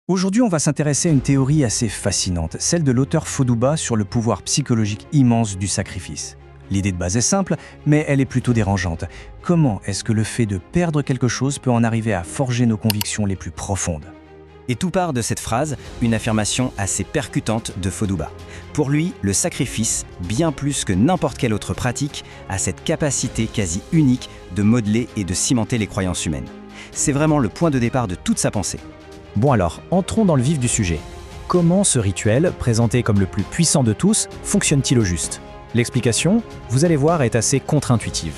Aujourd'hui, on va s'intéresser à une théorie assez fascinante, celle de l'auteur Fodouba sur le pouvoir psychologique immense du sacrifice. L'idée de base est simple, mais elle est plutôt dérangeante. Comment est-ce que le fait de perdre quelque chose peut en arriver à forger nos convictions les plus profondes ? Et tout part de cette phrase, une affirmation assez percutante de Fodouba. Pour lui, le sacrifice, bien plus que n'importe quelle autre pratique, a cette capacité quasi unique de modeler et de cimenter les croyances humaines. C'est vraiment le point de départ de toute sa pensée. Bon alors, entrons dans le vif du sujet. Comment ce rituel, présenté comme le plus puissant de tous, fonctionne-t-il au juste ? L'explication, vous allez voir, est assez contre-intuitive.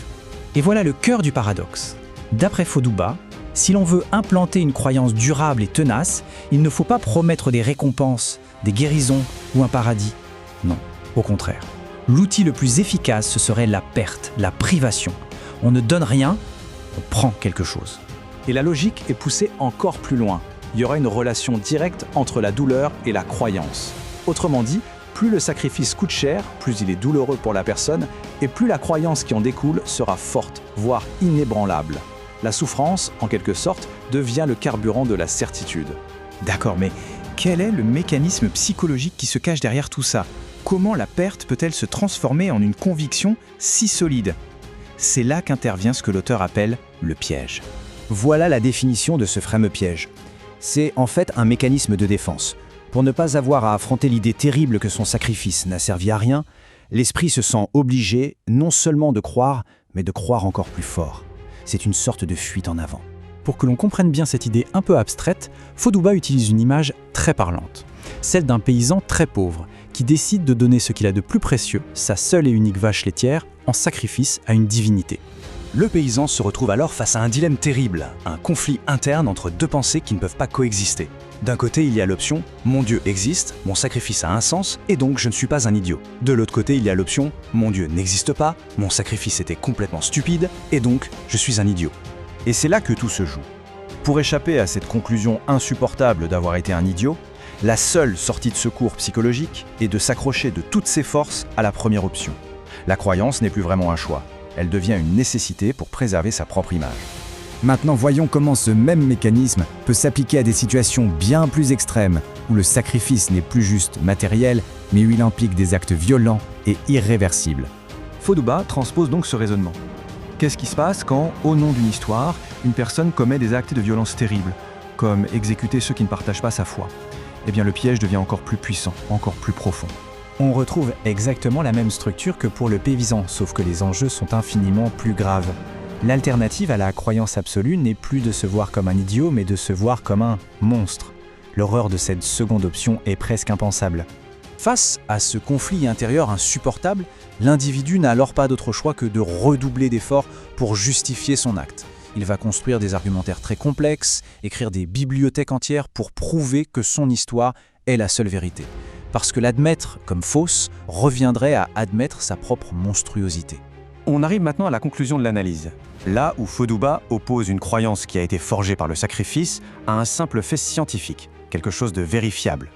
Et voilà le cœur du paradoxe. D'après Fodouba, si l'on veut implanter une croyance durable et tenace, il ne faut pas promettre des récompenses, des guérisons ou un paradis. Non, au contraire. L'outil le plus efficace, ce serait la perte, la privation. On ne donne rien, on prend quelque chose. Et la logique est poussée encore plus loin. Il y aura une relation directe entre la douleur et la croyance. Autrement dit, plus le sacrifice coûte cher, plus il est douloureux pour la personne, et plus la croyance qui en découle sera forte, voire inébranlable. La souffrance, en quelque sorte, devient le carburant de la certitude. D'accord, mais quel est le mécanisme psychologique qui se cache derrière tout ça ? Comment la perte peut-elle se transformer en une conviction si solide ? C'est là qu'intervient ce que l'auteur appelle le piège. Voilà la définition de ce fameux piège. C'est en fait un mécanisme de défense. Pour ne pas avoir à affronter l'idée terrible que son sacrifice n'a servi à rien, l'esprit se sent obligé non seulement de croire, mais de croire encore plus fort. C'est une sorte de fuite en avant. Pour que l'on comprenne bien cette idée un peu abstraite, Fodouba utilise une image très parlante. Celle d'un paysan très pauvre, qui décide de donner ce qu'il a de plus précieux, sa seule et unique vache laitière, en sacrifice à une divinité. Le paysan se retrouve alors face à un dilemme terrible, un conflit interne entre deux pensées qui ne peuvent pas coexister. D'un côté, il y a l'option « Mon Dieu existe, mon sacrifice a un sens, et donc je ne suis pas un idiot ». De l'autre côté, il y a l'option « Mon Dieu n'existe pas, mon sacrifice était complètement stupide, et donc je suis un idiot ». Et c'est là que tout se joue. Pour échapper à cette conclusion insupportable d'avoir été un idiot, la seule sortie de secours psychologique est de s'accrocher de toutes ses forces à la première option. La croyance n'est plus vraiment un choix. Elle devient une nécessité pour préserver sa propre image. Maintenant, voyons comment ce même mécanisme peut s'appliquer à des situations bien plus extrêmes, où le sacrifice n'est plus juste matériel, mais où il implique des actes violents et irréversibles. Fodouba transpose donc ce raisonnement. Qu'est-ce qui se passe quand, au nom d'une histoire, une personne commet des actes de violence terribles, comme exécuter ceux qui ne partagent pas sa foi ? Eh bien, le piège devient encore plus puissant, encore plus profond. On retrouve exactement la même structure que pour le paysan, sauf que les enjeux sont infiniment plus graves. L'alternative à la croyance absolue n'est plus de se voir comme un idiot, mais de se voir comme un monstre. L'horreur de cette seconde option est presque impensable. Face à ce conflit intérieur insupportable, l'individu n'a alors pas d'autre choix que de redoubler d'efforts pour justifier son acte. Il va construire des argumentaires très complexes, écrire des bibliothèques entières pour prouver que son histoire est la seule vérité. Parce que l'admettre comme fausse reviendrait à admettre sa propre monstruosité. On arrive maintenant à la conclusion de l'analyse. Là où Fodouba oppose une croyance qui a été forgée par le sacrifice à un simple fait scientifique, quelque chose de vérifiable.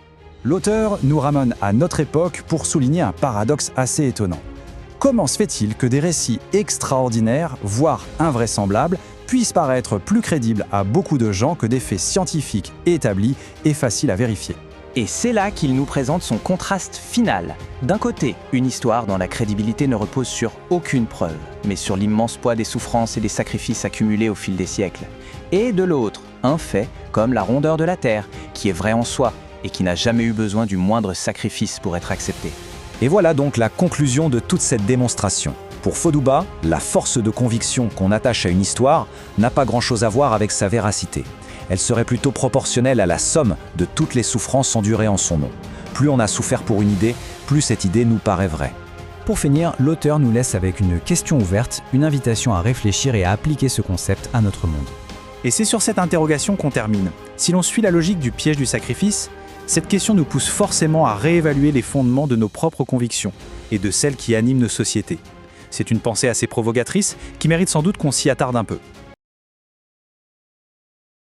L'auteur nous ramène à notre époque pour souligner un paradoxe assez étonnant. Comment se fait-il que des récits extraordinaires, voire invraisemblables, puissent paraître plus crédibles à beaucoup de gens que des faits scientifiques établis et faciles à vérifier ? Et c'est là qu'il nous présente son contraste final. D'un côté, une histoire dont la crédibilité ne repose sur aucune preuve, mais sur l'immense poids des souffrances et des sacrifices accumulés au fil des siècles. Et de l'autre, un fait comme la rondeur de la Terre, qui est vrai en soi et qui n'a jamais eu besoin du moindre sacrifice pour être accepté. Et voilà donc la conclusion de toute cette démonstration. Pour Fodouba, la force de conviction qu'on attache à une histoire n'a pas grand-chose à voir avec sa véracité. Elle serait plutôt proportionnelle à la somme de toutes les souffrances endurées en son nom. Plus on a souffert pour une idée, plus cette idée nous paraît vraie. Pour finir, l'auteur nous laisse avec une question ouverte, une invitation à réfléchir et à appliquer ce concept à notre monde. Et c'est sur cette interrogation qu'on termine. Si l'on suit la logique du piège du sacrifice, cette question nous pousse forcément à réévaluer les fondements de nos propres convictions et de celles qui animent nos sociétés. C'est une pensée assez provocatrice qui mérite sans doute qu'on s'y attarde un peu.